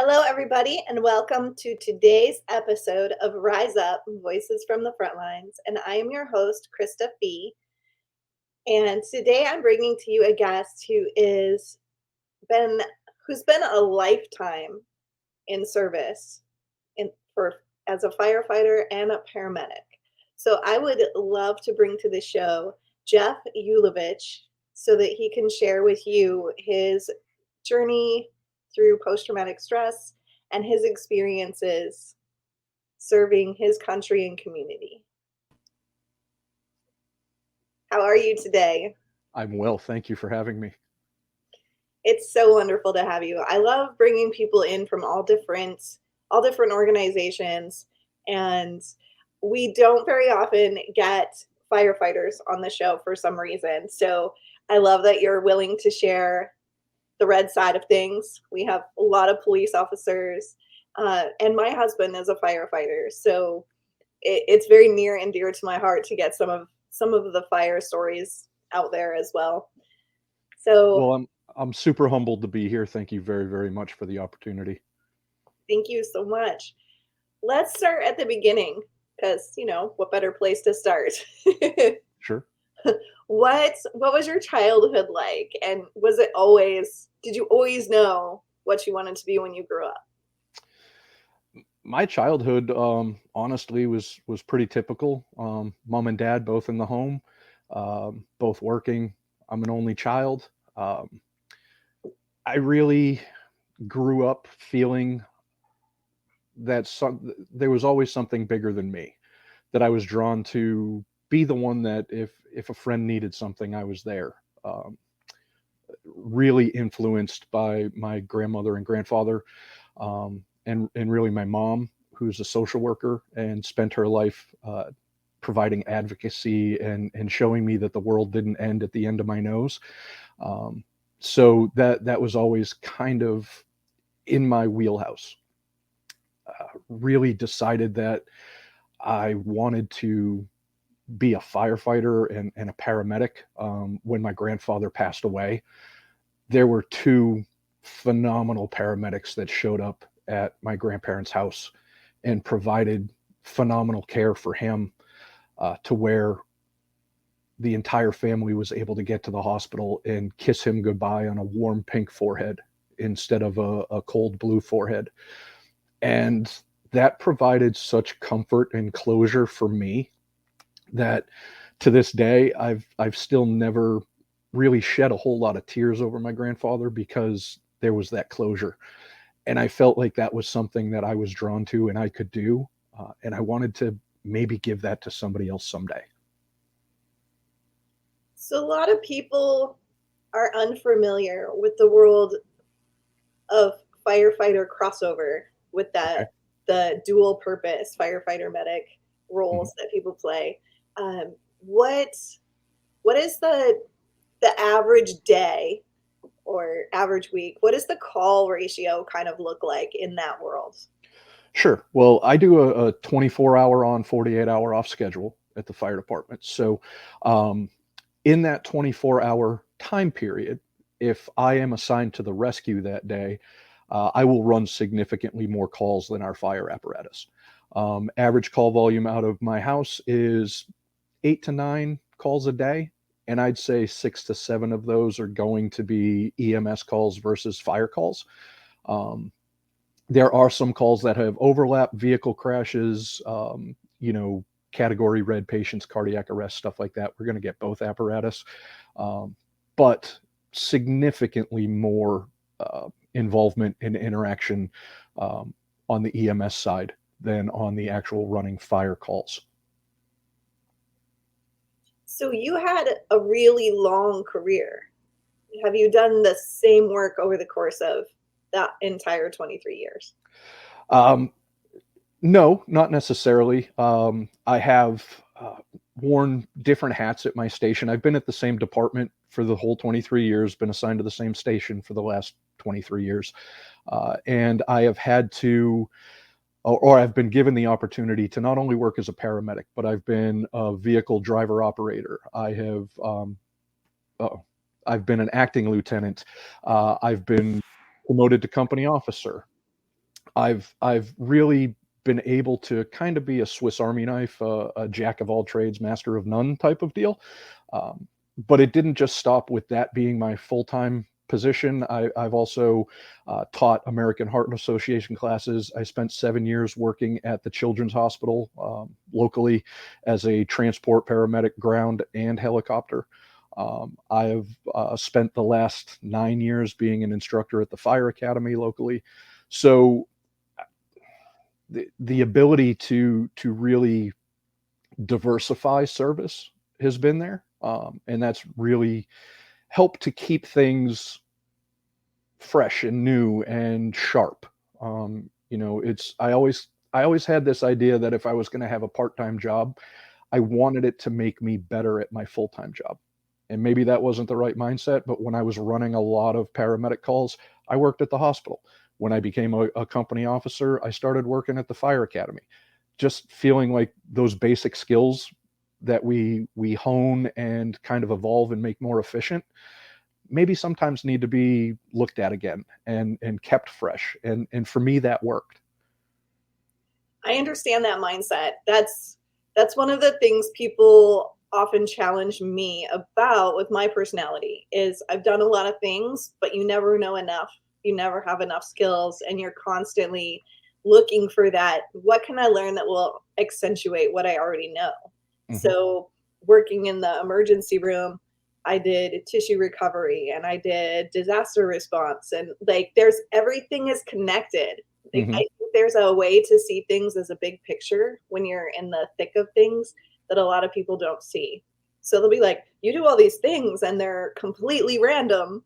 Hello, everybody, and welcome to today's episode of Rise Up Voices from the Frontlines. And I am your host, Krista Fee. And today I'm bringing to you a guest been who's been a lifetime in service in for as a firefighter and a paramedic. So I would love to bring to the show Jeff Ulevitch so that he can share with you his journey through post-traumatic stress and his experiences serving his country and community. How are you today? I'm well. Thank you for having me. It's so wonderful to have you. I love bringing people in from all different organizations, and we don't very often get firefighters on the show for some reason. So I love that you're willing to share the red side of things. We have a lot of police officers, and my husband is a firefighter, so it's very near and dear to my heart to get some of the fire stories out there as well. So Well, I'm super humbled to be here. Thank you very, very much for the opportunity. thank you so much. Let's start at the beginning because what better place to start? Sure. What was your childhood like, and did you always know what you wanted to be when you grew up? My childhood, honestly, was pretty typical. Mom and dad both in the home, both working. I'm an only child. I really grew up feeling that there was always something bigger than me, that I was drawn to be the one that if a friend needed something, I was there. Really influenced by my grandmother and grandfather, and really my mom, who's a social worker and spent her life providing advocacy and showing me that the world didn't end at the end of my nose. So that was always kind of in my wheelhouse. Really decided that I wanted to be a firefighter and a paramedic when my grandfather passed away. There were two phenomenal paramedics that showed up at my grandparents' house and provided phenomenal care for him, to where the entire family was able to get to the hospital and kiss him goodbye on a warm pink forehead instead of a cold blue forehead. And that provided such comfort and closure for me that to this day I've still never really shed a whole lot of tears over my grandfather, because there was that closure, and I felt like that was something that I was drawn to and I could do, and I wanted to maybe give that to somebody else someday. So a lot of people are unfamiliar with the world of firefighter crossover with Okay. the dual purpose firefighter medic Mhm. roles that people play. What is the average day or average week? What does the call ratio kind of look like in that world? Sure. Well, I do a 24-hour on, 48-hour off schedule at the fire department. So, um, in that 24-hour time period, if I am assigned to the rescue that day, I will run significantly more calls than our fire apparatus. Average call volume out of my house is 8 to 9 calls a day. And I'd say 6 to 7 of those are going to be EMS calls versus fire calls. Um, there are some calls that have overlap, vehicle crashes, category red patients, cardiac arrest, stuff like that. We're going to get both apparatus, um, but significantly more involvement and interaction um, on the EMS side than on the actual running fire calls. So you had a really long career. Have you done the same work over the course of that entire 23 years? Um, No, not necessarily. I have worn different hats at my station. I've been at the same department for the whole 23 years, been assigned to the same station for the last 23 years. And I have had to, or I've been given the opportunity to not only work as a paramedic, but I've been a vehicle driver operator. Uh, I've been an acting lieutenant. I've been promoted to company officer. I've really been able to kind of be a Swiss Army knife, a jack of all trades, master of none type of deal. Um, but it didn't just stop with that being my full time position. I've also taught American Heart Association classes. I spent 7 years working at the Children's Hospital locally as a transport paramedic, ground and helicopter. I've spent the last 9 years being an instructor at the Fire Academy locally. So the ability to really diversify service has been there, and that's really helped to keep things fresh and new and sharp. It's I always had this idea that if I was going to have a part-time job, I wanted it to make me better at my full-time job. And maybe that wasn't the right mindset, but when I was running a lot of paramedic calls, I worked at the hospital. When I became a company officer, I started working at the fire academy. Just feeling like those basic skills that we hone and kind of evolve and make more efficient maybe sometimes need to be looked at again and kept fresh. And for me, that worked. I understand that mindset. That's one of the things people often challenge me about with my personality is I've done a lot of things, but you never know enough. You never have enough skills and you're constantly looking for that. What can I learn that will accentuate what I already know? Mm-hmm. So working in the emergency room, I did tissue recovery and I did disaster response and like there's everything is connected. Like, I Mm-hmm. think there's a way to see things as a big picture when you're in the thick of things that a lot of people don't see. So they'll be like, you do all these things and they're completely random.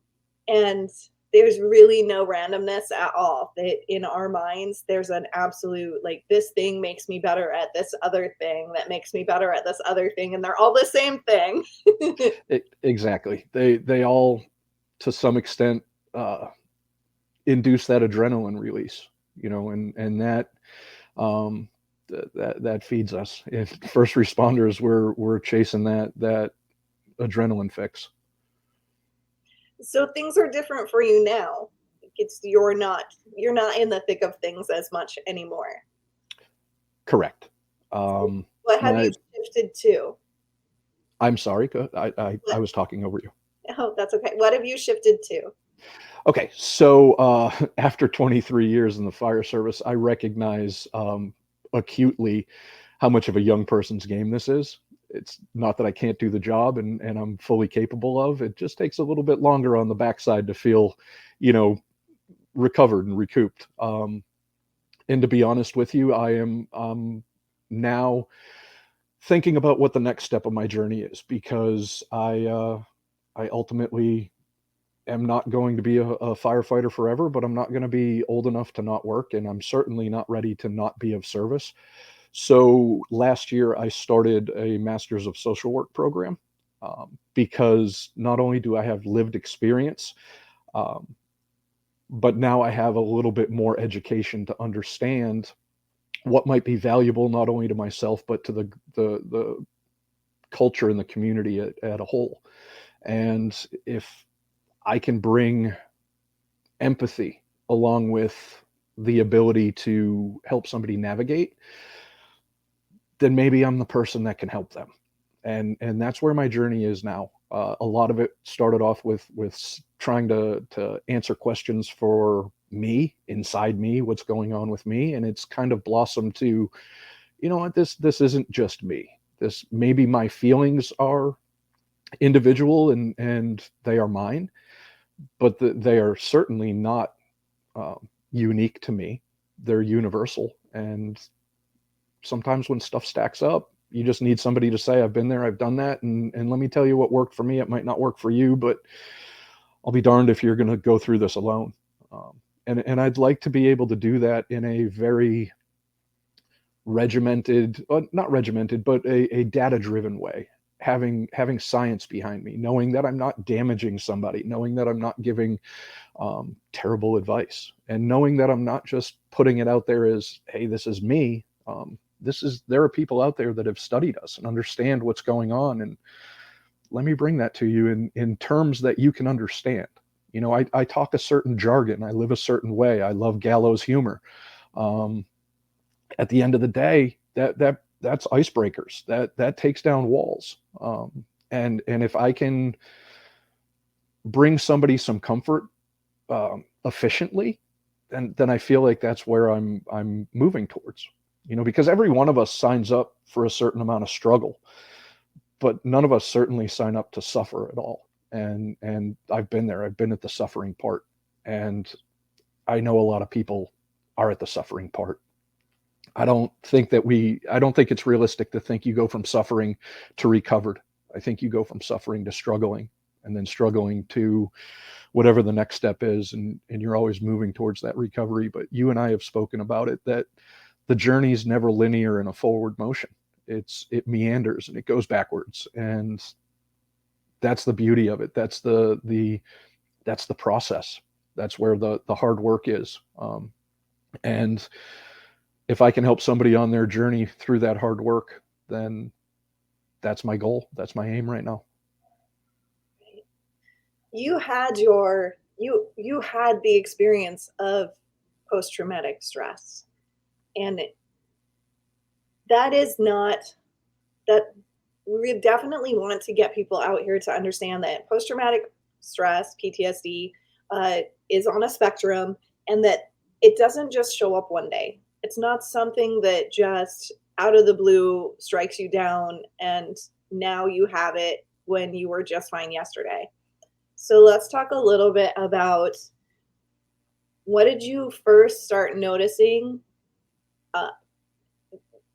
And there's really no randomness at all. That in our minds, there's an absolute like this thing makes me better at this other thing that makes me better at this other thing, and they're all the same thing. Exactly. They all, to some extent, uh, induce that adrenaline release, and that um, that feeds us. If first responders, we're chasing that adrenaline fix. So things are different for you now. It's you're not in the thick of things as much anymore. Correct. So Um, what have you my, shifted to? I'm sorry. I What, was talking over you. oh, that's okay. What have you shifted to? Okay, so after 23 years in the fire service, I recognize acutely how much of a young person's game this is. It's not that I can't do the job and I'm fully capable of. It just takes a little bit longer on the backside to feel, you know, recovered and recouped. And to be honest with you, I am now thinking about what the next step of my journey is because I ultimately am not going to be a firefighter forever, but I'm not going to be old enough to not work, and I'm certainly not ready to not be of service. So last year, I started a Master's of Social Work program because not only do I have lived experience, um, but now I have a little bit more education to understand what might be valuable not only to myself but to the culture and the community at a whole. And if I can bring empathy along with the ability to help somebody navigate, then maybe I'm the person that can help them. And that's where my journey is now. A lot of it started off with trying to answer questions for me, inside me, what's going on with me, and it's kind of blossomed to, you know what, this isn't just me. This maybe my feelings are individual and they are mine, but they are certainly not unique to me. They're universal. And sometimes when stuff stacks up, you just need somebody to say, I've been there, I've done that. And let me tell you what worked for me. It might not work for you, but I'll be darned if you're going to go through this alone. And I'd like to be able to do that in a very regimented, not regimented, but a data driven way. Having science behind me, knowing that I'm not damaging somebody, knowing that I'm not giving terrible advice, and knowing that I'm not just putting it out there as, hey, this is me. There are people out there that have studied us and understand what's going on, and let me bring that to you in terms that you can understand. I talk a certain jargon. I live a certain way. I love gallows humor. Um, at the end of the day, that's icebreakers. That takes down walls. And if I can bring somebody some comfort efficiently, then I feel like that's where I'm moving towards. Because every one of us signs up for a certain amount of struggle, but none of us certainly sign up to suffer at all. And I've been there. I've been at the suffering part, and I know a lot of people are at the suffering part. I don't think it's realistic to think you go from suffering to recovered. I think you go from suffering to struggling, and then struggling to whatever the next step is, and you're always moving towards that recovery. But you and I have spoken about it, that the journey is never linear in a forward motion. It meanders and it goes backwards, and that's the beauty of it. That's the process. That's where the hard work is. And if I can help somebody on their journey through that hard work, then that's my goal. That's my aim right now. You had you had the experience of post-traumatic stress, and that is not that we definitely want to get people out here to understand that post-traumatic stress, PTSD, is on a spectrum, and that it doesn't just show up one day. It's not something that just out of the blue strikes you down and now you have it when you were just fine yesterday. So let's talk a little bit about, what did you first start noticing uh,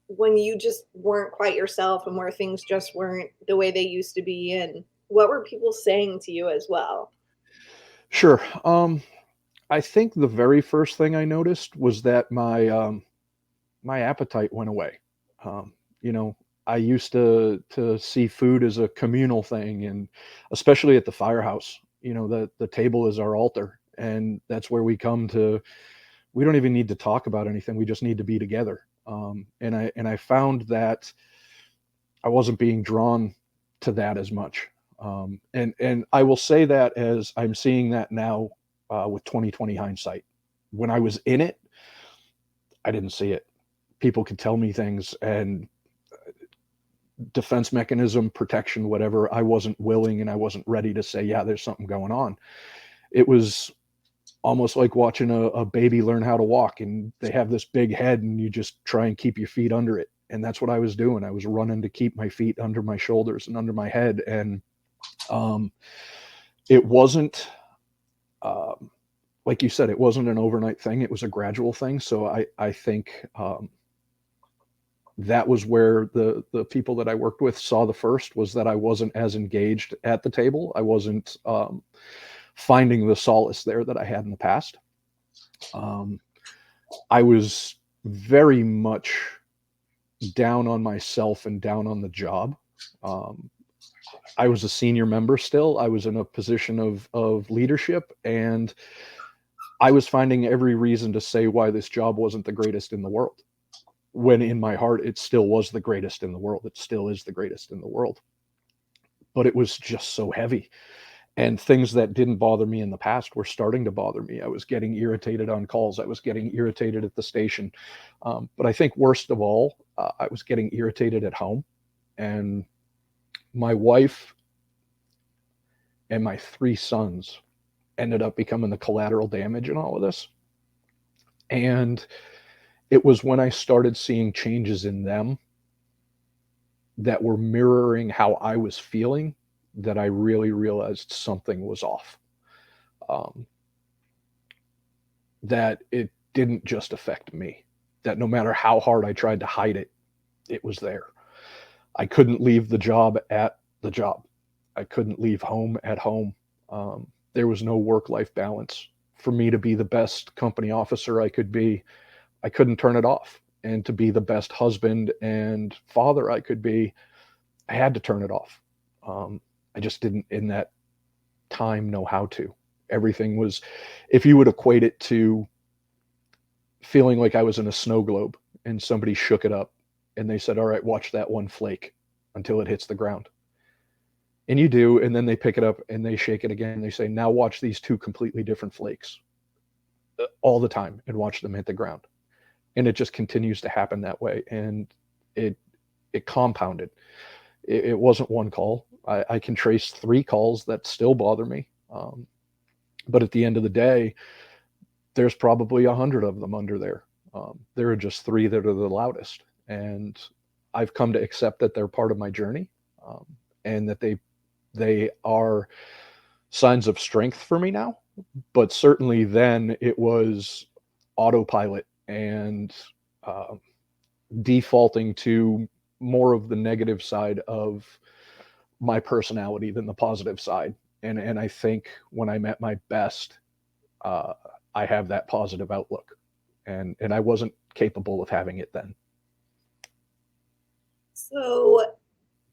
when you just weren't quite yourself, and where things just weren't the way they used to be, and what were people saying to you as well? Sure. I think the very first thing I noticed was that my appetite went away. Um, you know, I used to see food as a communal thing, and especially at the firehouse. The table is our altar, and that's where we come to. We don't even need to talk about anything. We just need to be together. And I found that I wasn't being drawn to that as much. And I will say that as I'm seeing that now, with 2020 hindsight. When I was in it, I didn't see it. People could tell me things, and defense mechanism, protection, whatever. I wasn't willing and I wasn't ready to say, yeah, there's something going on. It was almost like watching a baby learn how to walk, and they have this big head and you just try and keep your feet under it. And that's what I was doing. I was running to keep my feet under my shoulders and under my head. And um, it wasn't, um, like you said, it wasn't an overnight thing. It was a gradual thing. So I think that was where the people that I worked with saw the first, was that I wasn't as engaged at the table. I wasn't finding the solace there that I had in the past. Um, I was very much down on myself and down on the job. Um, I was a senior member still. I was in a position of leadership, and I was finding every reason to say why this job wasn't the greatest in the world, when in my heart it still was the greatest in the world. It still is the greatest in the world. But it was just so heavy. And things that didn't bother me in the past were starting to bother me. I was getting irritated on calls. I was getting irritated at the station. But I think worst of all, I was getting irritated at home. And my wife and my three sons ended up becoming the collateral damage in all of this. And it was when I started seeing changes in them that were mirroring how I was feeling that I really realized something was off. Um, that it didn't just affect me, that no matter how hard I tried to hide it, it was there. I couldn't leave the job at the job. I couldn't leave home at home. There was no work life balance. For me to be the best company officer I could be, I couldn't turn it off. And to be the best husband and father I could be, I had to turn it off. I just didn't in that time know how to. Everything was, if you would equate it to feeling like I was in a snow globe and somebody shook it up and they said, all right, watch that one flake until it hits the ground. And you do, and then they pick it up and they shake it again. And they say, now watch these two completely different flakes all the time and watch them hit the ground. and it just continues to happen that way. And it it compounded. It wasn't one call. I can trace 3 calls that still bother me. But at the end of the day, there's probably 100 of them under there. There are just 3 that are the loudest, and I've come to accept that they're part of my journey, um, and that they are signs of strength for me now. But certainly then it was autopilot and uh, defaulting to more of the negative side of my personality than the positive side. And I think when I'm at my best, uh, I have that positive outlook, and I wasn't capable of having it then. So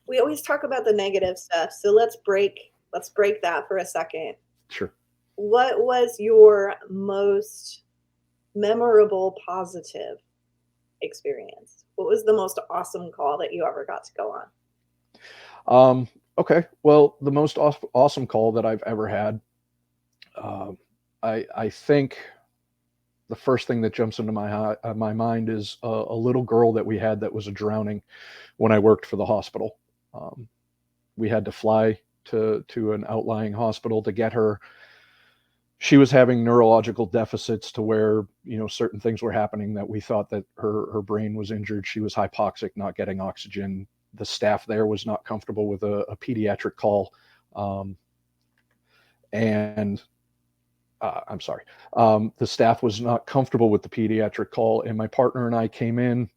we always talk about the negative stuff. So let's break that for a second. Sure. What was your most memorable positive experience? What was the most awesome call that you ever got to go on? Okay. Well, the most awesome call that I've ever had, uh, I think the first thing that jumps into my mind is a little girl that we had that was a drowning when I worked for the hospital. Um, we had to fly to an outlying hospital to get her. She was having neurological deficits to where, certain things were happening that we thought that her brain was injured. She was hypoxic, not getting oxygen. The staff there was not comfortable with a pediatric call. Um, and I'm sorry. The staff was not comfortable with the pediatric call, and my partner and I came in.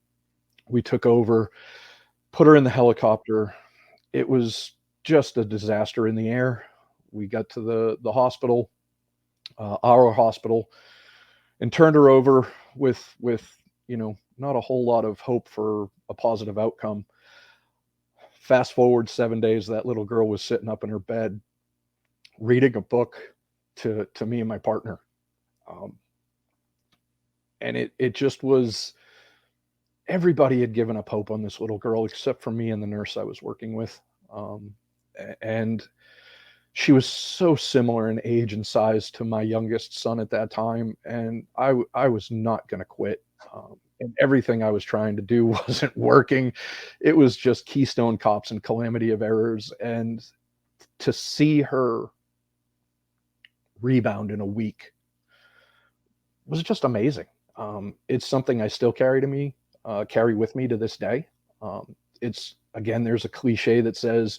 We took over, put her in the helicopter. It was just a disaster in the air. We got to the hospital, our hospital, and turned her over with not a whole lot of hope for a positive outcome. Fast forward 7 days, that little girl was sitting up in her bed reading a book to me and my partner. Um, and it just was, everybody had given up hope on this little girl except for me and the nurse I was working with. Um, and she was so similar in age and size to my youngest son at that time, and I was not going to quit. And everything I was trying to do wasn't working. It was just Keystone Cops and calamity of errors, and to see her rebound in a week was just amazing. It's something I still carry with me to this day. It's again, there's a cliche that says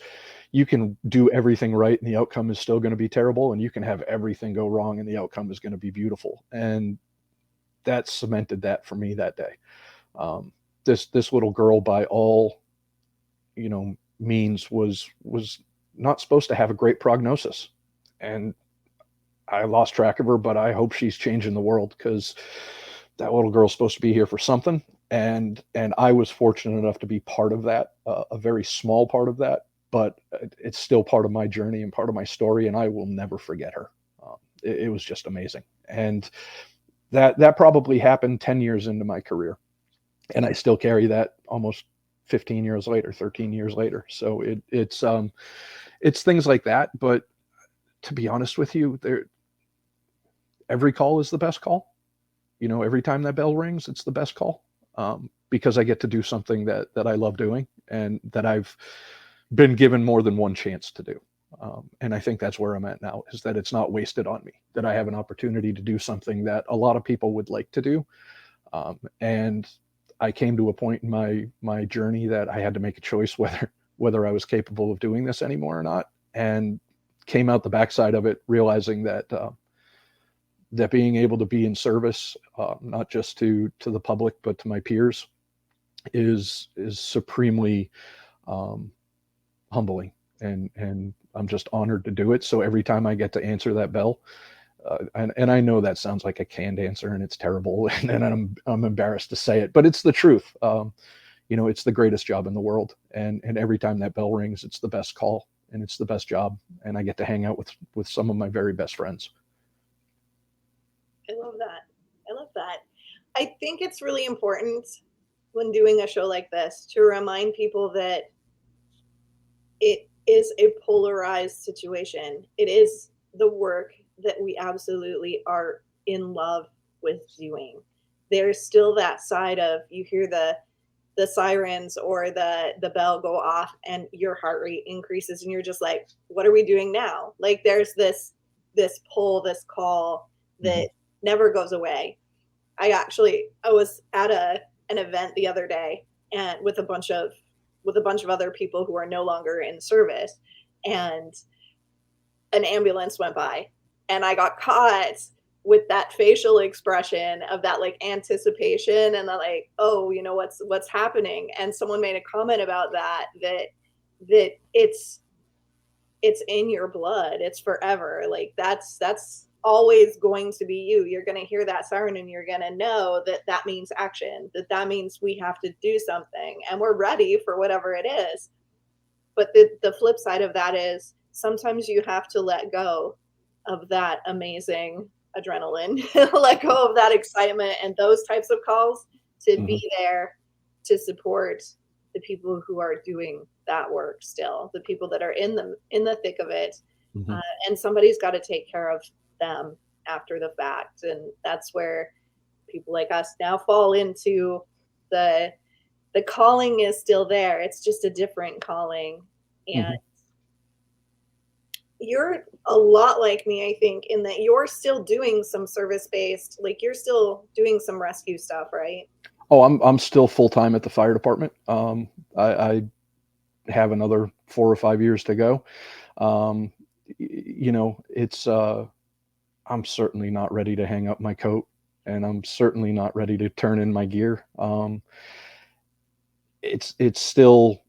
you can do everything right and the outcome is still going to be terrible, and you can have everything go wrong and the outcome is going to be beautiful. And that cemented that for me that day. This little girl, by all means, was not supposed to have a great prognosis, and I lost track of her, but I hope she's changing the world, because that little girl's supposed to be here for something. And I was fortunate enough to be part of that, a very small part of that, but it's still part of my journey and part of my story, and I will never forget her. It was just amazing, and that probably happened 10 years into my career, and I still carry that almost 15 years later, 13 years later. So it's things like that. But to be honest with you, every call is the best call. Every time that bell rings, it's the best call, because I get to do something that I love doing and that I've been given more than one chance to do. And I think that's where I'm at now, is that it's not wasted on me, that I have an opportunity to do something that a lot of people would like to do. And I came to a point in my journey that I had to make a choice whether I was capable of doing this anymore or not, and came out the backside of it realizing that being able to be in service, not just to the public but to my peers, is supremely um, humbling, and I'm just honored to do it. So every time I get to answer that bell, and I know that sounds like a canned answer and it's terrible, and I'm embarrassed to say it, but it's the truth. It's the greatest job in the world, and every time that bell rings, it's the best call and it's the best job, and I get to hang out with some of my very best friends. I love that. I love that. I think it's really important when doing a show like this to remind people that it is a polarized situation. It is the work that we absolutely are in love with doing. there's still that side of you hear the sirens or the bell go off and your heart rate increases and you're just like, what are we doing now? Like there's this pull, this call Hmm. that never goes away. I was at an event the other day and with a bunch of other people who are no longer in service, and an ambulance went by, and I got caught with that facial expression of that like anticipation and the like, oh, you know what's happening. And someone made a comment about that it's in your blood. It's forever. Like that's always going to be you. You're going to hear that siren and you're going to know that that means action, that that means we have to do something and we're ready for whatever it is. But the flip side of that is sometimes you have to let go of that amazing adrenaline, let go of that excitement and those types of calls to Hmm. be there to support the people who are doing that work still, the people that are in the thick of it. Hmm. And somebody's got to take care of them after the fact. And that's where people like us now fall into the the calling is still there. It's just a different calling. And Hmm. you're a lot like me, I think, in that you're still doing some service based, like you're still doing some rescue stuff, right? Oh, I'm still full time at the fire department. I have another 4 or 5 years to go. Um, it's I'm certainly not ready to hang up my coat, and I'm certainly not ready to turn in my gear. It's still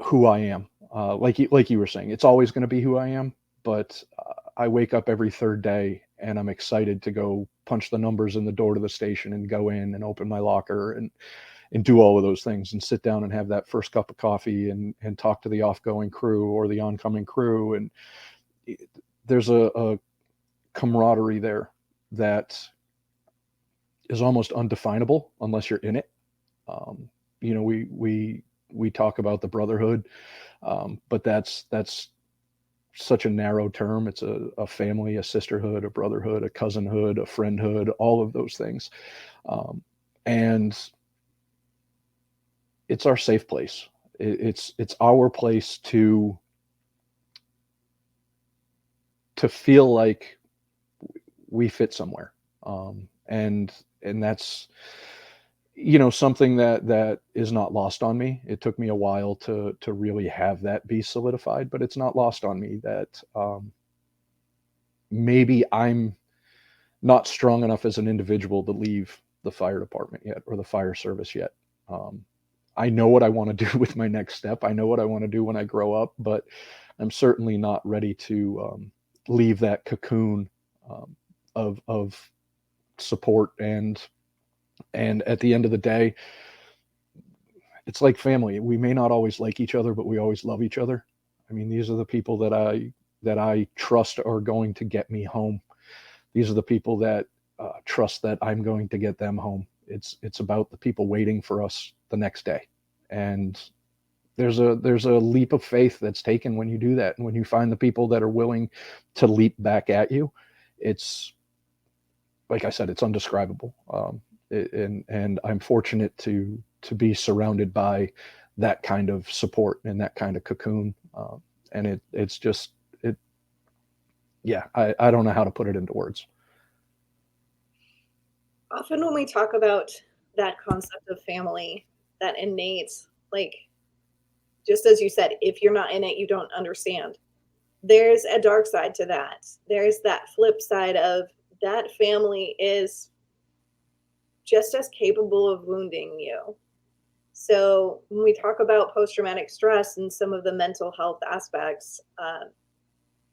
who I am. Like you were saying, it's always going to be who I am. But I wake up every third day, and I'm excited to go punch the numbers in the door to the station and go in and open my locker and do all of those things and sit down and have that first cup of coffee and talk to the offgoing crew or the oncoming crew. And there's a camaraderie there that is almost undefinable unless you're in it. Um, we talk about the brotherhood, but that's such a narrow term. It's a family, a sisterhood, a brotherhood, a cousinhood, a friendhood, all of those things, and it's our safe place. It's our place to feel like we fit somewhere, and that's something that is not lost on me. It took me a while to really have that be solidified, but it's not lost on me that maybe I'm not strong enough as an individual to leave the fire department yet or the fire service yet. Um, I know what I want to do with my next step. I know what I want to do when I grow up, but I'm certainly not ready to leave that cocoon of support and at the end of the day, it's like family. We may not always like each other, but we always love each other. I mean, these are the people that I trust are going to get me home. These are the people that trust that I'm going to get them home. It's about the people waiting for us the next day, and there's a leap of faith that's taken when you do that, and when you find the people that are willing to leap back at you, it's like I said, it's undescribable. And I'm fortunate to be surrounded by that kind of support and that kind of cocoon. And it's just it. Yeah, I don't know how to put it into words. Often when we talk about that concept of family, that innate, like just as you said, if you're not in it, you don't understand. There's a dark side to that. There's that flip side of that family is just as capable of wounding you. So when we talk about post traumatic stress and some of the mental health aspects,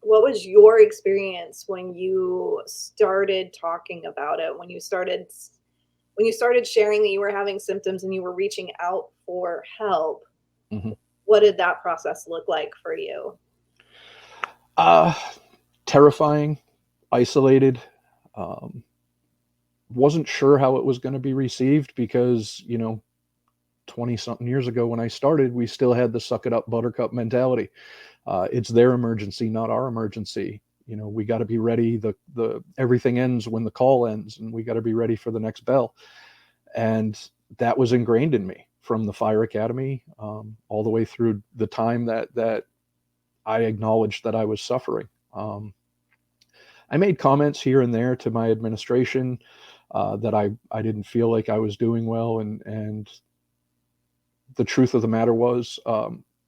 what was your experience when you started talking about it? When you started sharing that you were having symptoms and you were reaching out for help? Hmm. What did that process look like for you? Uh, Terrifying, isolated. Um, wasn't sure how it was going to be received because 20 something years ago when I started, we still had the suck it up buttercup mentality. It's their emergency, not our emergency. We got to be ready. The everything ends when the call ends, and we got to be ready for the next bell. And that was ingrained in me from the fire academy, all the way through the time that I acknowledged that I was suffering. I made comments here and there to my administration that I didn't feel like I was doing well, and the truth of the matter was,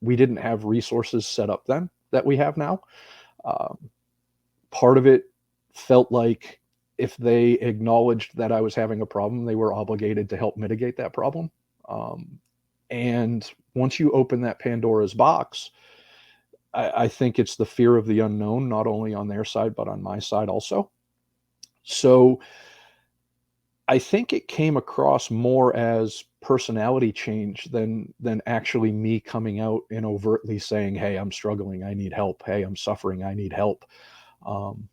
we didn't have resources set up then that we have now. Um, Part of it felt like if they acknowledged that I was having a problem, they were obligated to help mitigate that problem. Um, and once you open that Pandora's box, I think it's the fear of the unknown, not only on their side, but on my side also. So I think it came across more as personality change than actually me coming out and overtly saying, "Hey, I'm struggling. I need help. Hey, I'm suffering. I need help." Um,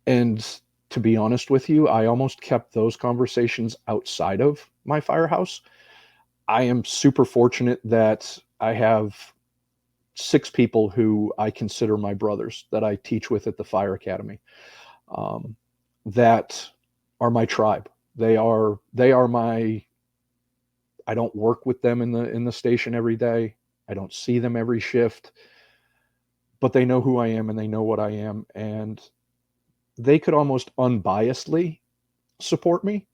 and to be honest with you, I almost kept those conversations outside of my firehouse. I am super fortunate that I have 6 people who I consider my brothers that I teach with at the fire academy, um, that are my tribe. They are my. I don't work with them in the station every day. I don't see them every shift, but they know who I am and they know what I am, and they could almost unbiasedly support me,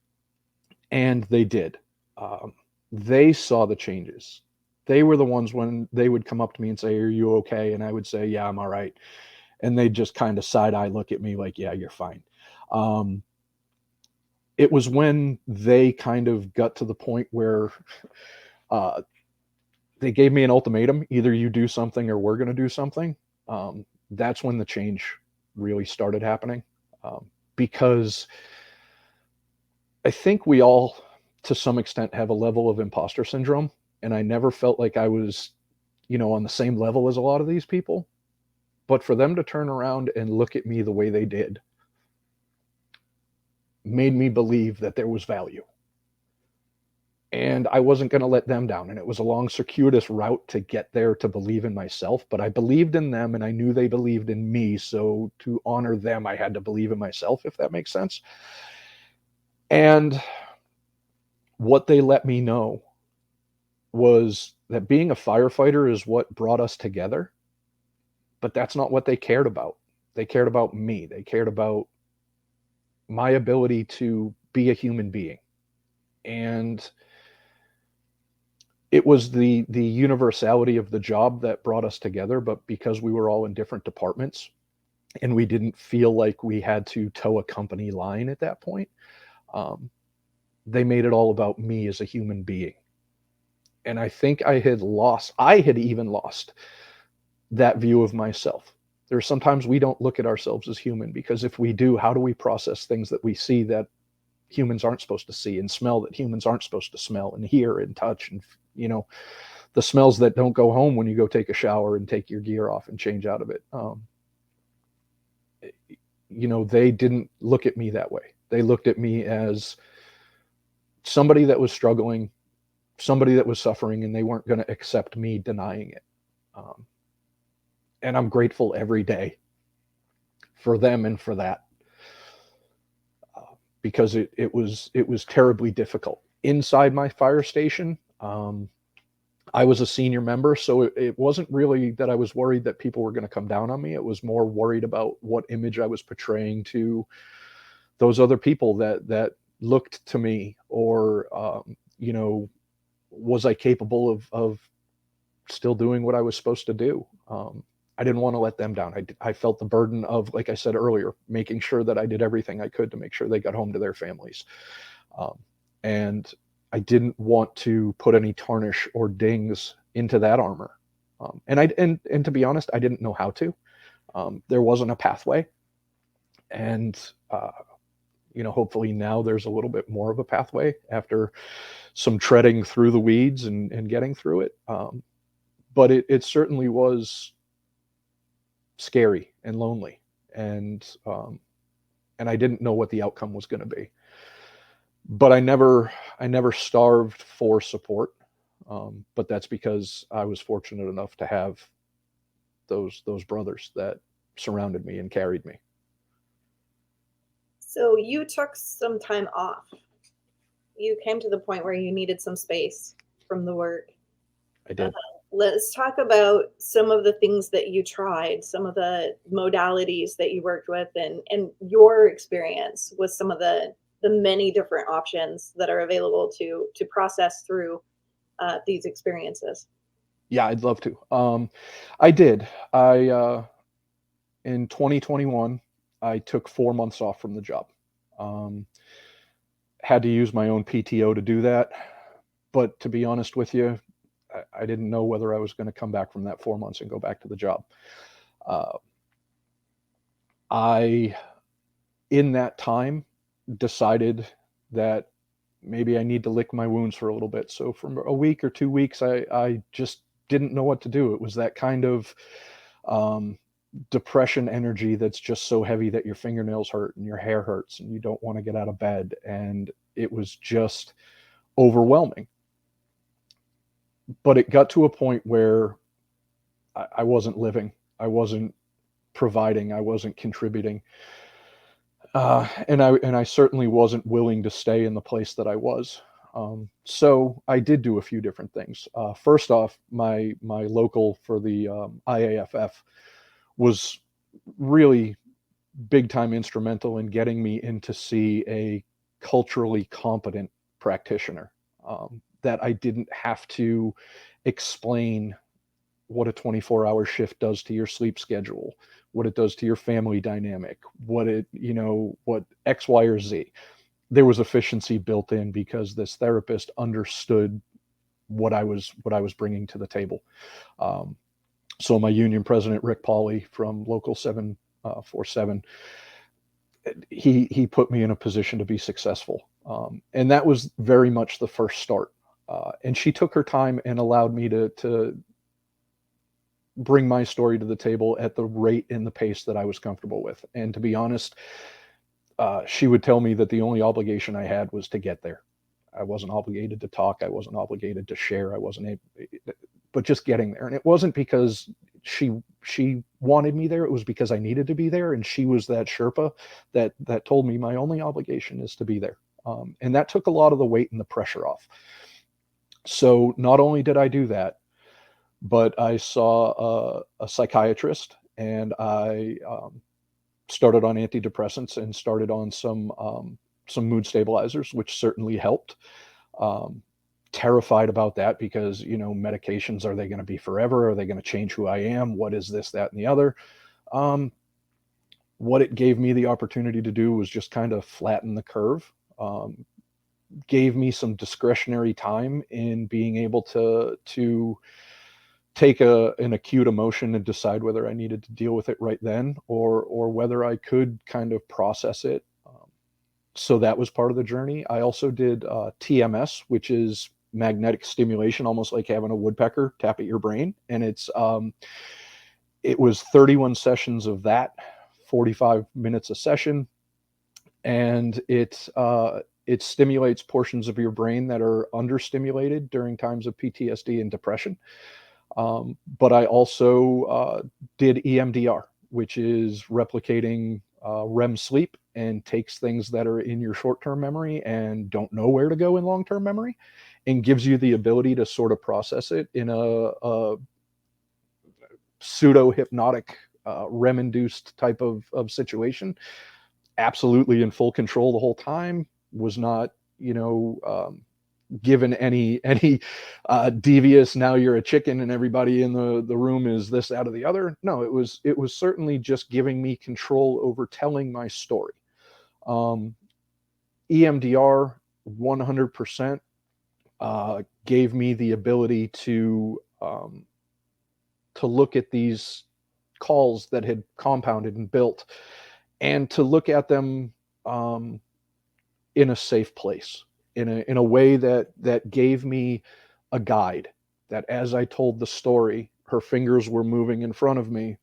and they did. Um, they saw the changes. They were the ones when they would come up to me and say, "Are you okay?" And I would say, "Yeah, I'm all right." And they'd just kind of side eye look at me like, "Yeah, you're fine." Um, it was when they kind of got to the point where uh, they gave me an ultimatum: either you do something or we're going to do something. That's when the change really started happening, because I think we all, to some extent, have a level of imposter syndrome. And I never felt like I was, on the same level as a lot of these people. But for them to turn around and look at me the way they did made me believe that there was value. And I wasn't going to let them down. And it was a long, circuitous route to get there to believe in myself. But I believed in them and I knew they believed in me. So to honor them, I had to believe in myself, if that makes sense. And what they let me know was that being a firefighter is what brought us together, but that's not what they cared about. They cared about me. They cared about my ability to be a human being. And it was the universality of the job that brought us together, but because we were all in different departments and we didn't feel like we had to toe a company line at that point, um, they made it all about me as a human being. And I think I had even lost that view of myself. There's sometimes we don't look at ourselves as human, because if we do, how do we process things that we see that humans aren't supposed to see, and smell that humans aren't supposed to smell, and hear and touch, and the smells that don't go home when you go take a shower and take your gear off and change out of it. They didn't look at me that way. They looked at me as somebody that was struggling, somebody that was suffering, and they weren't going to accept me denying it. Um, and I'm grateful every day for them and for that, because it was terribly difficult inside my fire station. I was a senior member, so it wasn't really that I was worried that people were going to come down on me. It was more worried about what image I was portraying to those other people that looked to me, or was I capable of still doing what I was supposed to do. I didn't want to let them down. I felt the burden of, like I said earlier, making sure that I did everything I could to make sure they got home to their families. And I didn't want to put any tarnish or dings into that armor. And to be honest, I didn't know how to. There wasn't a pathway. And, hopefully now there's a little bit more of a pathway after some treading through the weeds and getting through it. But it certainly was scary and lonely, and I didn't know what the outcome was going to be. But I never starved for support. But that's because I was fortunate enough to have those brothers that surrounded me and carried me. So you took some time off. You came to the point where you needed some space from the work. I did. Let's talk about some of the things that you tried, some of the modalities that you worked with, and your experience with some of the many different options that are available to process through these experiences. Yeah, I'd love to. I did. In 2021, I took 4 months off from the job. Um, had to use my own PTO to do that. But to be honest with you, I didn't know whether I was going to come back from that 4 months and go back to the job. Uh, I, in that time, decided that maybe I need to lick my wounds for a little bit. So for a week or 2 weeks, I just didn't know what to do. It was that kind of um, depression energy that's just so heavy that your fingernails hurt and your hair hurts and you don't want to get out of bed. And it was just overwhelming. But it got to a point where I wasn't living, I wasn't providing, I wasn't contributing. And I certainly wasn't willing to stay in the place that I was. So I did do a few different things. First off, my local for the IAFF was really big time instrumental in getting me in to see a culturally competent practitioner, that I didn't have to explain what a 24-hour shift does to your sleep schedule, what it does to your family dynamic, what X, Y, or Z. There was efficiency built in because this therapist understood what I was bringing to the table. Um, so my union president, Rick Pauley from Local 747, he put me in a position to be successful, and that was very much the first start. And she took her time and allowed me to bring my story to the table at the rate and the pace that I was comfortable with. And to be honest, she would tell me that the only obligation I had was to get there. I wasn't obligated to talk. I wasn't obligated to share. I wasn't able, but just getting there. And it wasn't because she wanted me there. It was because I needed to be there. And she was that Sherpa that told me my only obligation is to be there. And that took a lot of the weight and the pressure off. So not only did I do that, but I saw a psychiatrist, and I started on antidepressants and started on some mood stabilizers, which certainly helped. Um, Terrified about that because, medications, are they going to be forever? Are they going to change who I am? What is this, that, and the other? Um, what it gave me the opportunity to do was just kind of flatten the curve. Gave me some discretionary time in being able to take an acute emotion and decide whether I needed to deal with it right then, or whether I could kind of process it. So that was part of the journey. I also did TMS, which is magnetic stimulation, almost like having a woodpecker tap at your brain. And it was 31 sessions of that, 45 minutes a session, and it stimulates portions of your brain that are understimulated during times of PTSD and depression. But I also did EMDR, which is replicating REM sleep, and takes things that are in your short-term memory and don't know where to go in long-term memory, and gives you the ability to sort of process it in a pseudo-hypnotic, REM-induced type of situation. Absolutely in full control the whole time. Was not, given any devious, now you're a chicken and everybody in the room is this, out of the other. No, it was certainly just giving me control over telling my story. EMDR 100% gave me the ability to look at these calls that had compounded and built, and to look at them in a safe place, in a way that gave me a guide, that as I told the story, her fingers were moving in front of me,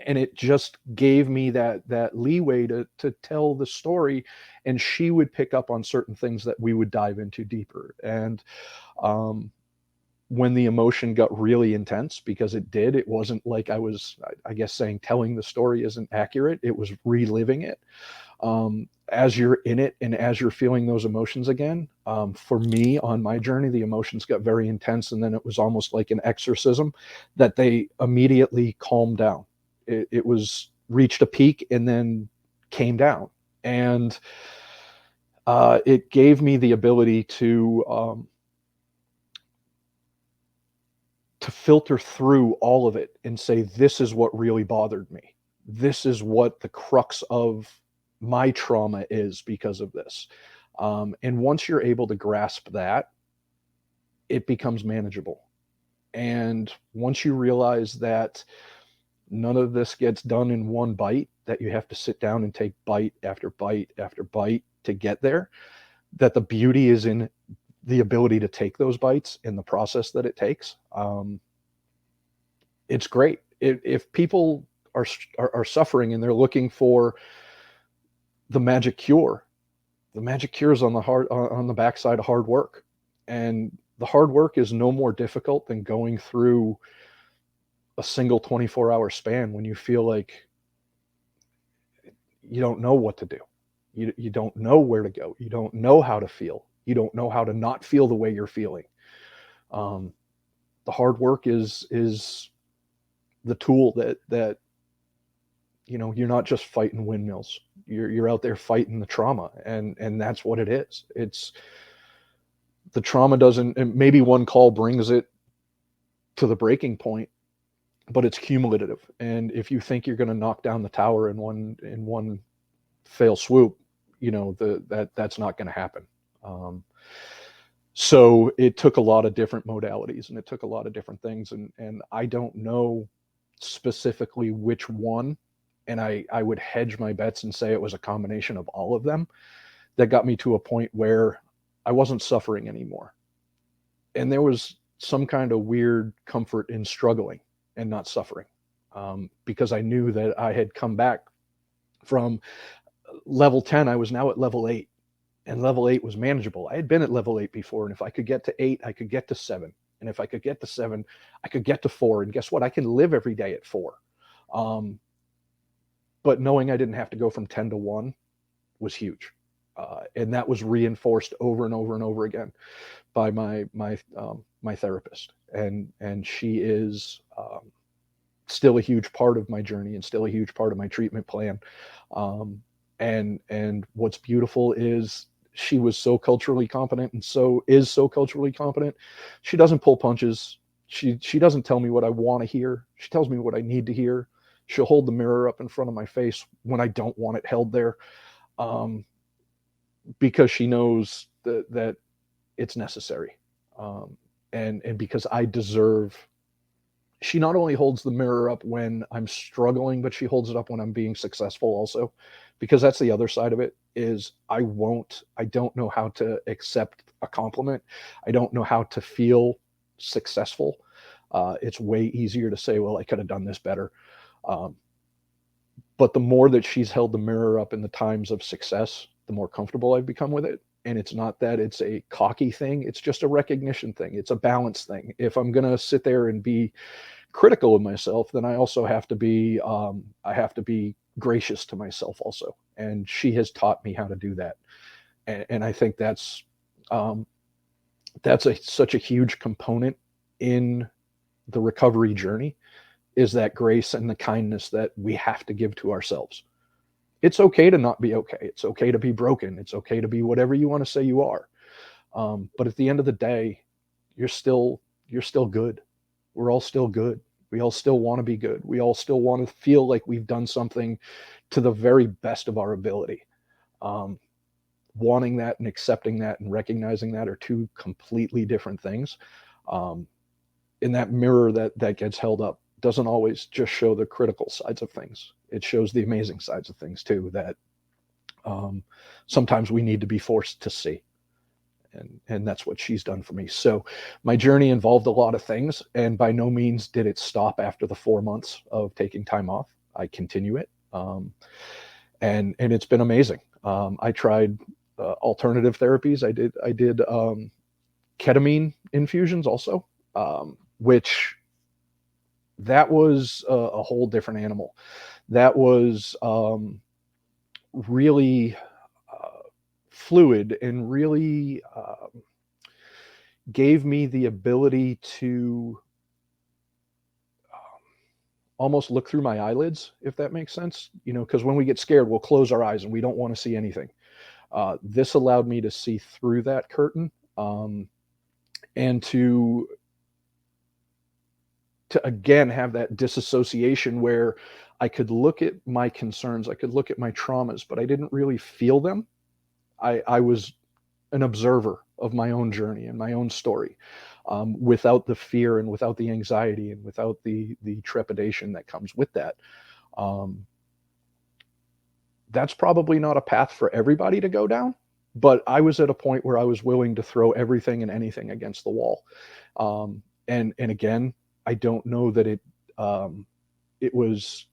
and it just gave me that leeway to tell the story, and she would pick up on certain things that we would dive into deeper. And when the emotion got really intense, because it did, it wasn't like I was, I guess, saying telling the story isn't accurate. It was reliving it. As you're in it and as you're feeling those emotions again, for me on my journey, the emotions got very intense, and then it was almost like an exorcism that they immediately calmed down. It was reached a peak and then came down, and it gave me the ability to filter through all of it and say, this is what really bothered me. This is what the crux of my trauma is because of this. And once you're able to grasp that, it becomes manageable. And once you realize that none of this gets done in one bite, that you have to sit down and take bite after bite after bite to get there, that the beauty is in the ability to take those bites in the process that it takes. It's great. If people are suffering and they're looking for the magic cure, the magic cure is on the backside of hard work, and the hard work is no more difficult than going through a single 24-hour span when you feel like you don't know what to do. You don't know where to go. You don't know how to feel. You don't know how to not feel the way you're feeling. The hard work is the tool that you're not just fighting windmills. You're out there fighting the trauma, and that's what it is. It's the trauma doesn't, and maybe one call brings it to the breaking point, but it's cumulative. And if you think you're going to knock down the tower in one fail swoop, that's not going to happen. So it took a lot of different modalities, and it took a lot of different things, and I don't know specifically which one, and I would hedge my bets and say it was a combination of all of them that got me to a point where I wasn't suffering anymore. And there was some kind of weird comfort in struggling and not suffering, because I knew that I had come back from level 10. I was now at level 8, and level 8 was manageable. I had been at level 8 before, and if I could get to 8, I could get to 7. And if I could get to 7, I could get to 4. And guess what? I can live every day at 4. But knowing I didn't have to go from 10 to 1 was huge. And that was reinforced over and over and over again by my therapist. And she is still a huge part of my journey and still a huge part of my treatment plan. And what's beautiful is she was so culturally competent and so culturally competent. She doesn't pull punches. She doesn't tell me what I want to hear. She tells me what I need to hear. She'll hold the mirror up in front of my face when I don't want it held there, because she knows that it's necessary, and because I deserve. She not only holds the mirror up when I'm struggling, but she holds it up when I'm being successful also, because that's the other side of it. Is I don't know how to accept a compliment. I don't know how to feel successful. It's way easier to say, well, I could have done this better. But the more that she's held the mirror up in the times of success, the more comfortable I've become with it. And it's not that it's a cocky thing. It's just a recognition thing. It's a balance thing. If I'm going to sit there and be critical of myself, then I also have to be, gracious to myself also. And she has taught me how to do that. And I think that's such a huge component in the recovery journey, is that grace and the kindness that we have to give to ourselves. It's okay to not be okay. It's okay to be broken. It's okay to be whatever you want to say you are. But at the end of the day, you're still good. We're all still good. We all still want to be good. We all still want to feel like we've done something to the very best of our ability. Wanting that and accepting that and recognizing that are two completely different things. In that mirror that gets held up doesn't always just show the critical sides of things. It shows the amazing sides of things too, that sometimes we need to be forced to see. And that's what she's done for me. So my journey involved a lot of things, and by no means did it stop after the 4 months of taking time off. I continue it. And it's been amazing. I tried alternative therapies. I did ketamine infusions also. which that was a whole different animal. That was really fluid and really gave me the ability to almost look through my eyelids, if that makes sense. Because when we get scared, we'll close our eyes and we don't want to see anything. This allowed me to see through that curtain, and to again have that disassociation where I could look at my concerns, I could look at my traumas, but I didn't really feel them. I was an observer of my own journey and my own story, without the fear and without the anxiety and without the trepidation that comes with that. Um, that's probably not a path for everybody to go down, but I was at a point where I was willing to throw everything and anything against the wall. And again, I don't know that it was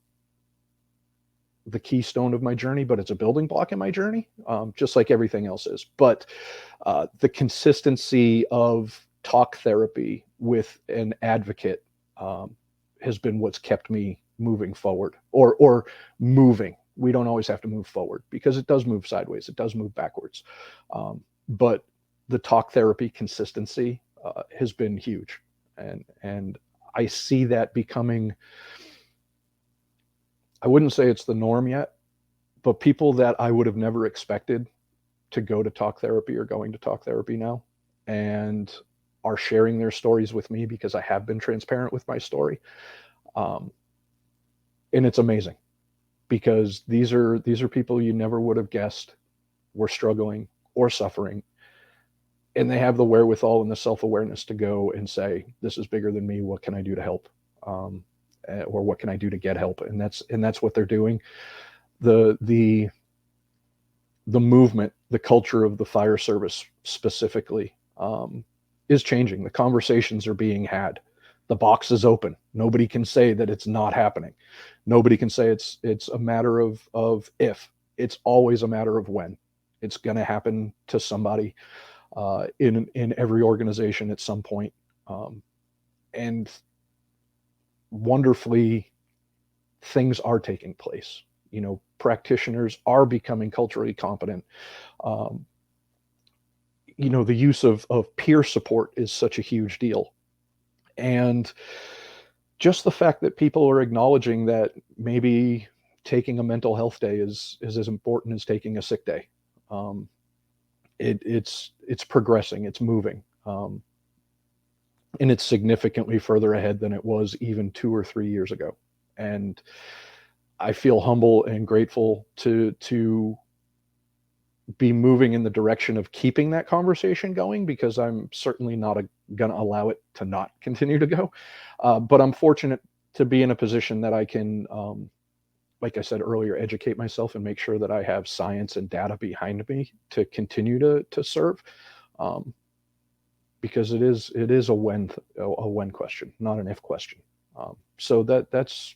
the keystone of my journey, but it's a building block in my journey, just like everything else is. But the consistency of talk therapy with an advocate has been what's kept me moving forward, or moving. We don't always have to move forward because it does move sideways, it does move backwards. But the talk therapy consistency has been huge, and I see that becoming, I wouldn't say it's the norm yet, but people that I would have never expected to go to talk therapy are going to talk therapy now, and are sharing their stories with me because I have been transparent with my story. And it's amazing because these are people you never would have guessed were struggling or suffering, and they have the wherewithal and the self-awareness to go and say, this is bigger than me, what can I do to help? Or what can I do to get help? And that's what they're doing. The movement, the culture of the fire service specifically, is changing. The conversations are being had. The box is open. Nobody can say that it's not happening. Nobody can say it's a matter of if. It's always a matter of when. It's going to happen to somebody in every organization at some point. And wonderfully, things are taking place. Practitioners are becoming culturally competent. The use of peer support is such a huge deal. And just the fact that people are acknowledging that maybe taking a mental health day is as important as taking a sick day. It's progressing, it's moving. And it's significantly further ahead than it was even 2 or 3 years ago. And I feel humble and grateful to be moving in the direction of keeping that conversation going, because I'm certainly not going to allow it to not continue to go. But I'm fortunate to be in a position that I can, like I said earlier, educate myself and make sure that I have science and data behind me to continue to serve. Because it is a when question, not an if question. So that's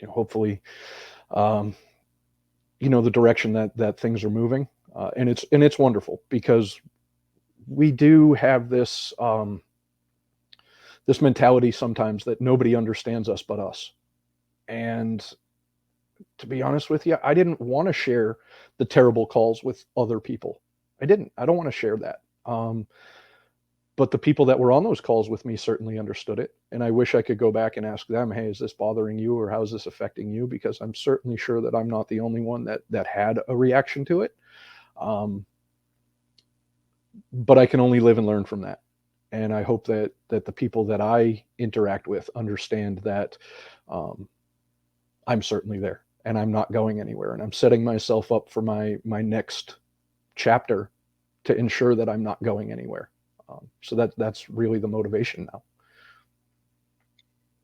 hopefully the direction that things are moving, and it's wonderful because we do have this this mentality sometimes that nobody understands us but us. And to be honest with you, I didn't want to share the terrible calls with other people. I don't want to share that. But the people that were on those calls with me certainly understood it. And I wish I could go back and ask them, hey, is this bothering you, or how is this affecting you? Because I'm certainly sure that I'm not the only one that had a reaction to it. But I can only live and learn from that. And I hope that the people that I interact with understand that I'm certainly there and I'm not going anywhere. And I'm setting myself up for my next chapter to ensure that I'm not going anywhere. So that's really the motivation now.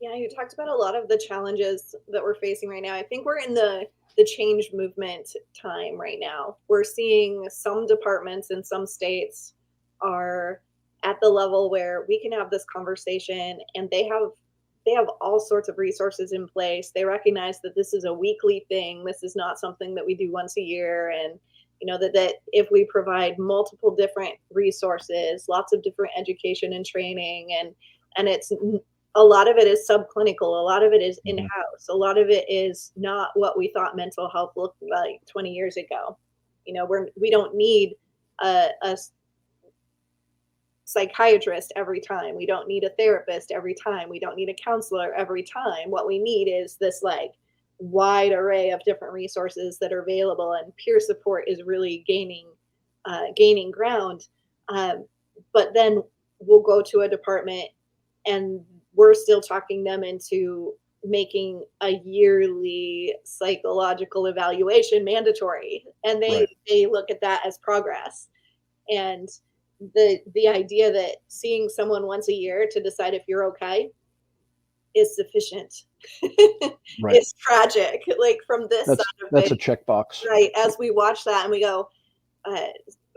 Yeah, you talked about a lot of the challenges that we're facing right now. I think we're in the change movement time right now. We're seeing some departments in some states are at the level where we can have this conversation, and they have all sorts of resources in place. They recognize that this is a weekly thing. This is not something that we do once a year. And that if we provide multiple different resources, lots of different education and training, and And a lot of it is subclinical, a lot of it is Mhm. in-house, a lot of it is not what we thought mental health looked like 20 years ago. We don't need a psychiatrist every time. We don't need a therapist every time. We don't need a counselor every time. What we need is this like wide array of different resources that are available, and peer support is really gaining ground. Um, but then we'll go to a department and we're still talking them into making a yearly psychological evaluation mandatory, and they Right. they look at that as progress. And the idea that seeing someone once a year to decide if you're okay is sufficient Right. is tragic, like, from this side of That's it. a checkbox. Right, as we watch that and we go, uh,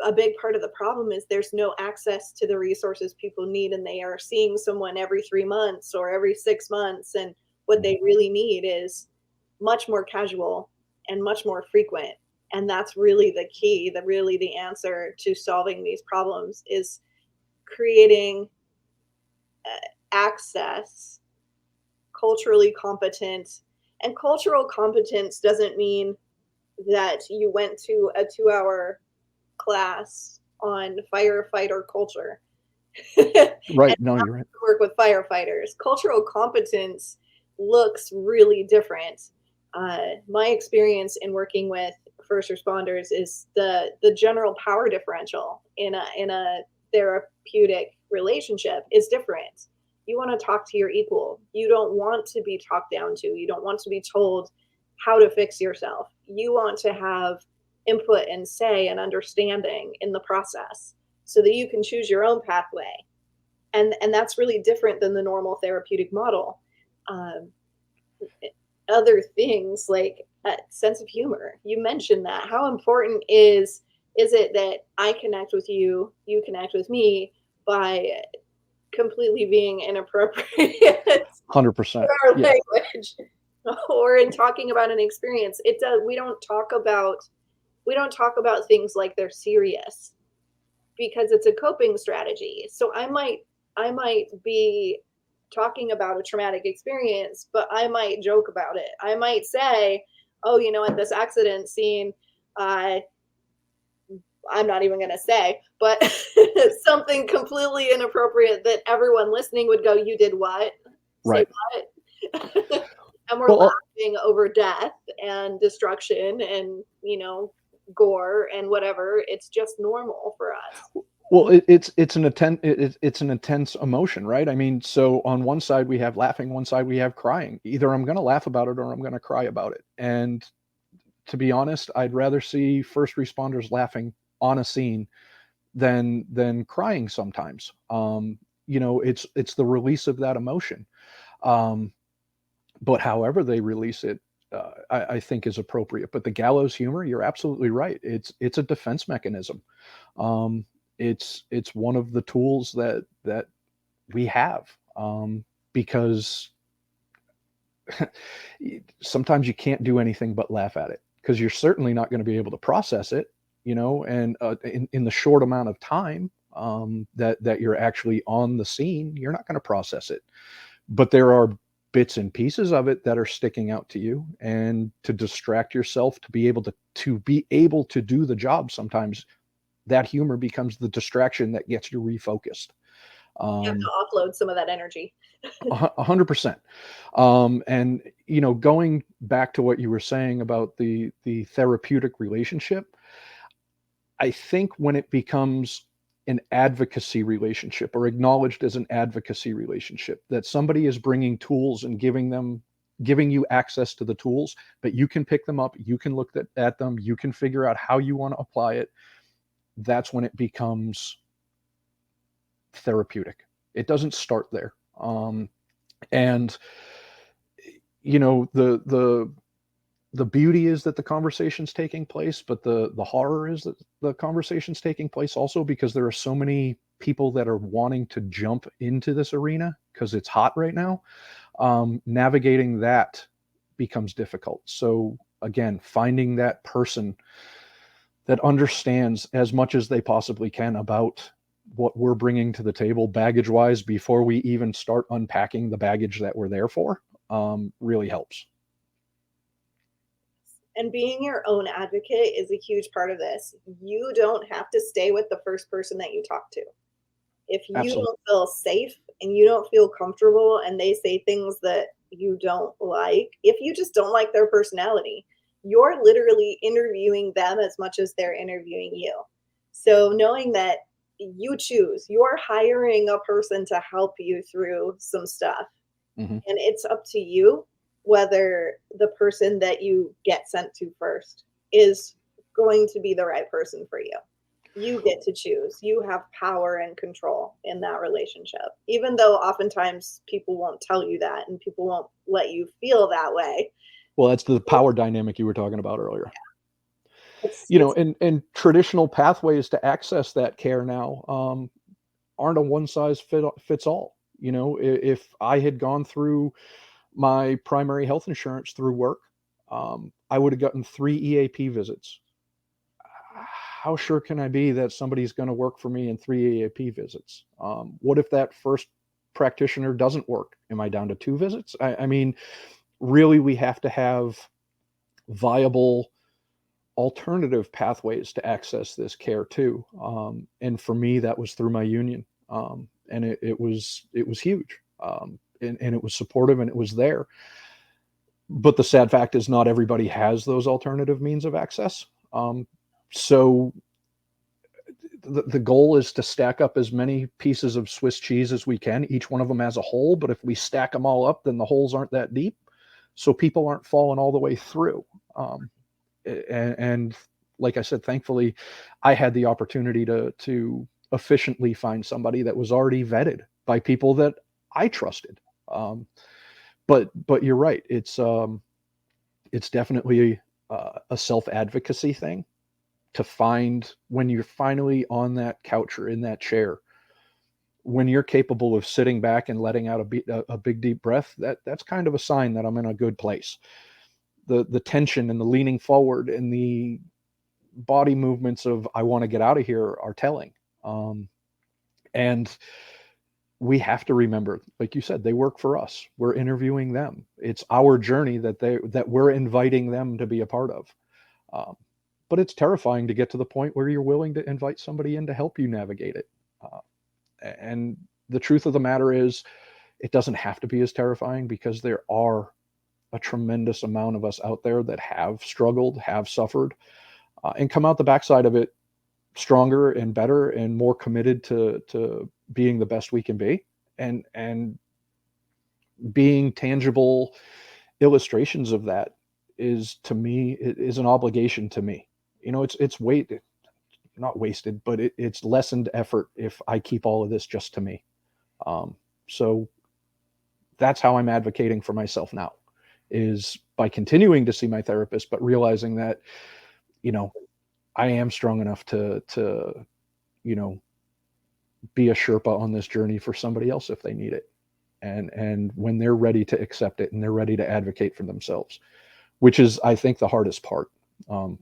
a big part of the problem is there's no access to the resources people need, and they are seeing someone every 3 months or every 6 months, and what Mhm. they really need is much more casual and much more frequent. And that's really the key, the answer to solving these problems is creating access, culturally competent. And cultural competence doesn't mean that you went to a 2 hour class on firefighter culture and Right. No, you're right. work with firefighters. Cultural competence looks really different. My experience in working with first responders is the general power differential in a therapeutic relationship is different. You want to talk to your equal. You don't want to be talked down to. You don't want to be told how to fix yourself. You want to have input and say and understanding in the process so that you can choose your own pathway. And that's really different than the normal therapeutic model. um, Other things like sense of humor, you mentioned that. How important is it that I connect with you, you connect with me, by completely being inappropriate 100%. our Yeah. language or in talking about an experience? It does. We don't talk about things like they're serious because it's a coping strategy. So I might be talking about a traumatic experience, but I might joke about it. I might say, "Oh, at this accident scene, uh, I'm not even going to say, but something completely inappropriate that everyone listening would go, "You did what? Say Right. what?" And we're Well, laughing over death and destruction and, gore and whatever. It's just normal for us. it's an intense emotion, right? I mean, so on one side we have laughing, one side we have crying. Either I'm going to laugh about it or I'm going to cry about it. And to be honest, I'd rather see first responders laughing on a scene than crying sometimes. It's the release of that emotion. Um, but however they release it, I think is appropriate. But the gallows humor, you're absolutely right. It's a defense mechanism. Um, it's one of the tools that we have, because sometimes you can't do anything but laugh at it because you're certainly not going to be able to process it, and in the short amount of time that you're actually on the scene, you're not going to process it. But there are bits and pieces of it that are sticking out to you, and to distract yourself to be able to do the job, sometimes that humor becomes the distraction that gets you refocused. You have um, to offload some of that energy. 100%. And going back to what you were saying about the therapeutic relationship, I think when it becomes an advocacy relationship, or acknowledged as an advocacy relationship, that somebody is bringing tools and giving you access to the tools, but you can pick them up, you can look at them, you can figure out how you want to apply it. That's when it becomes therapeutic. It doesn't start there. And the beauty is that the conversation's taking place, but the horror is that the conversation's taking place also because there are so many people that are wanting to jump into this arena because it's hot right now. Navigating that becomes difficult. So again, finding that person that understands as much as they possibly can about what we're bringing to the table baggage wise before we even start unpacking the baggage that we're there for, really helps. And being your own advocate is a huge part of this. You don't have to stay with the first person that you talk to. If you Absolutely. don't feel safe and you don't feel comfortable and they say things that you don't like, if you just don't like their personality, you're literally interviewing them as much as they're interviewing you. So knowing that you choose, you're hiring a person to help you through some stuff. Mm-hmm. And it's up to you whether the person that you get sent to first is going to be the right person for you. You get to choose. You have power and control in that relationship, even though oftentimes people won't tell you that and people won't let you feel that way. Well, that's the power dynamic you were talking about earlier. It's You know, and traditional pathways to access that care now aren't a one size fits all. You know, if I had gone through my primary health insurance through work, I would have gotten 3 EAP visits. How sure can I be that somebody's going to work for me in 3 EAP visits? What if that first practitioner doesn't work? Am I down to 2 visits? I mean, really, we have to have viable alternative pathways to access this care too. And for me, that was through my union, and it was huge, and it was supportive and it was there. But the sad fact is, not everybody has those alternative means of access. So the goal is to stack up as many pieces of Swiss cheese as we can, each one of them as a whole. But if we stack them all up, then the holes aren't that deep, so people aren't falling all the way through. And like I said, thankfully, I had the opportunity to efficiently find somebody that was already vetted by people that I trusted. But you're right. It's definitely a self advocacy thing to find when you're finally on that couch or in that chair, when you're capable of sitting back and letting out a big deep breath. That's kind of a sign that I'm in a good place. The tension and the leaning forward and the body movements of I want to get out of here are telling. And we have to remember, like you said, they work for us. We're interviewing them. It's our journey that we're inviting them to be a part of. Um, but it's terrifying to get to the point where you're willing to invite somebody in to help you navigate it. Uh, and the truth of the matter is, it doesn't have to be as terrifying, because there are a tremendous amount of us out there that have struggled, have suffered, and come out the backside of it stronger and better and more committed to being the best we can be, and being tangible illustrations of that is, to me, it is an obligation to me. You know, it's not wasted, but it's lessened effort if I keep all of this just to me. So that's how I'm advocating for myself now, is by continuing to see my therapist, but realizing that, you know, I am strong enough to you know, be a Sherpa on this journey for somebody else if they need it. And when they're ready to accept it and they're ready to advocate for themselves, which is, I think, the hardest part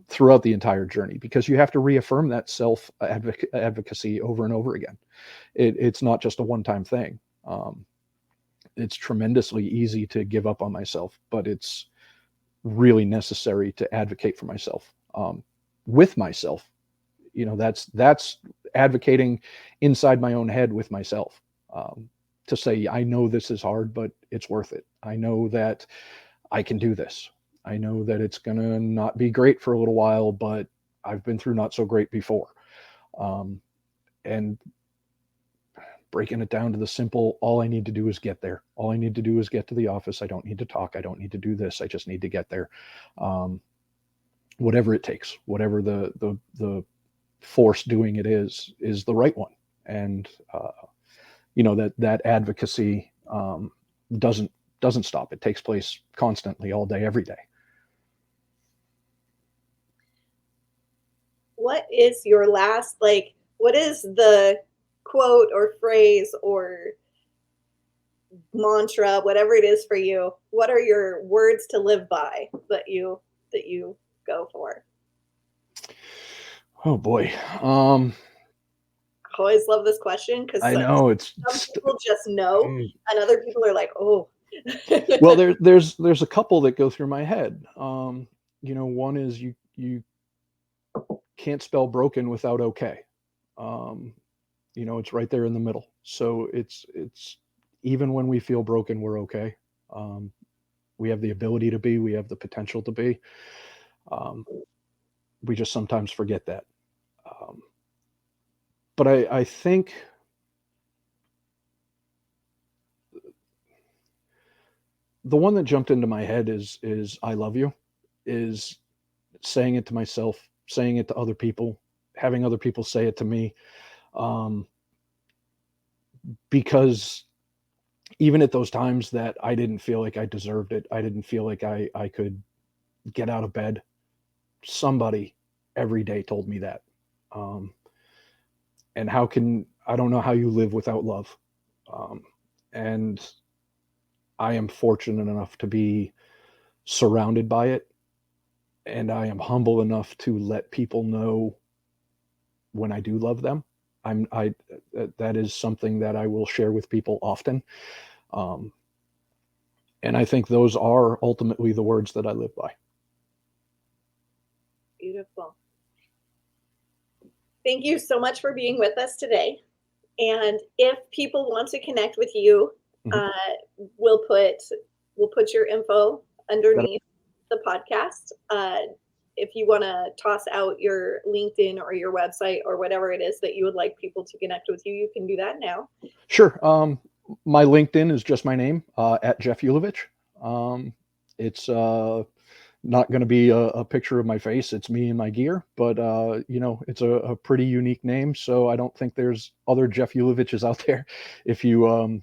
throughout the entire journey, because you have to reaffirm that self advocacy over and over again. It's not just a one-time thing. It's tremendously easy to give up on myself, but it's really necessary to advocate for myself, with myself. You know, that's advocating inside my own head with myself, to say, I know this is hard, but it's worth it. I know that I can do this. I know that it's going to not be great for a little while, but I've been through not so great before. And breaking it down to the simple, all I need to do is get there. All I need to do is get to the office. I don't need to talk. I don't need to do this. I just need to get there. Whatever it takes, whatever the force doing it is the right one. And you know, that advocacy doesn't stop. It takes place constantly, all day, every day. What is your last, like, what is the quote or phrase or mantra, whatever it is for you? What are your words to live by that you go for? Oh boy. I always love this question because I know some people just know, and other people are like, oh. Well, there's a couple that go through my head. One is you can't spell broken without okay. It's right there in the middle. So it's even when we feel broken, we're okay. We have the ability to be, we have the potential to be. We just sometimes forget that. But I think the one that jumped into my head is I love you, is saying it to myself, saying it to other people, having other people say it to me. Because even at those times that I didn't feel like I deserved it, I didn't feel like I could get out of bed, somebody every day told me that. And I don't know how you live without love. And I am fortunate enough to be surrounded by it. And I am humble enough to let people know when I do love them. That is something that I will share with people often. And I think those are ultimately the words that I live by. Beautiful. Thank you so much for being with us today. And if people want to connect with you, we'll put your info underneath the podcast. If you want to toss out your LinkedIn or your website or whatever it is that you would like people to connect with you, you can do that now. Sure. My LinkedIn is just my name, at Jeff Ulevitch. It's not going to be a picture of my face. It's me and my gear, but it's a pretty unique name. So I don't think there's other Jeff Ulevitches out there. If you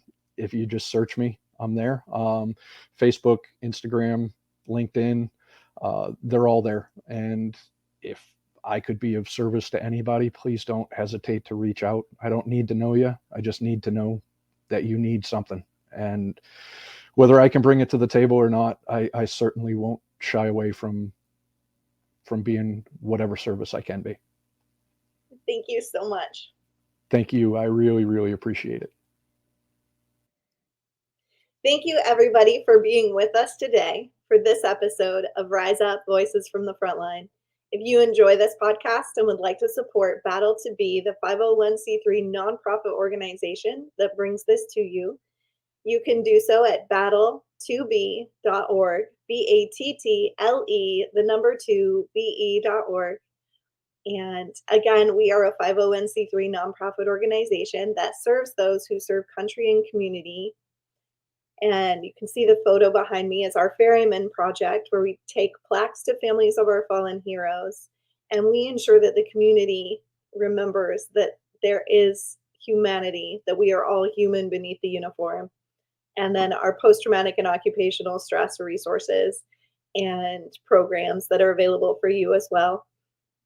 just search me, I'm there. Facebook, Instagram, LinkedIn, they're all there. And if I could be of service to anybody, please don't hesitate to reach out. I don't need to know you. I just need to know that you need something. And whether I can bring it to the table or not, I certainly won't shy away from being whatever service I can be. Thank you so much. Thank you. I really, really appreciate it. Thank you, everybody, for being with us today for this episode of Rise Up Voices from the Frontline. If you enjoy this podcast and would like to support Battle to Be, the 501c3 nonprofit organization that brings this to you, you can do so at battle2be.org, BATTLE2be.org. And again, we are a 501c3 nonprofit organization that serves those who serve country and community. And you can see the photo behind me is our Ferryman project, where we take plaques to families of our fallen heroes. And we ensure that the community remembers that there is humanity, that we are all human beneath the uniform. And then our post-traumatic and occupational stress resources and programs that are available for you as well.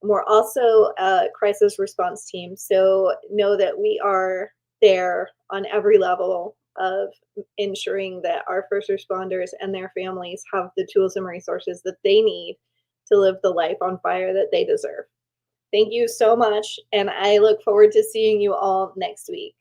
And we're also a crisis response team. So know that we are there on every level of ensuring that our first responders and their families have the tools and resources that they need to live the life on fire that they deserve. Thank you so much, and I look forward to seeing you all next week.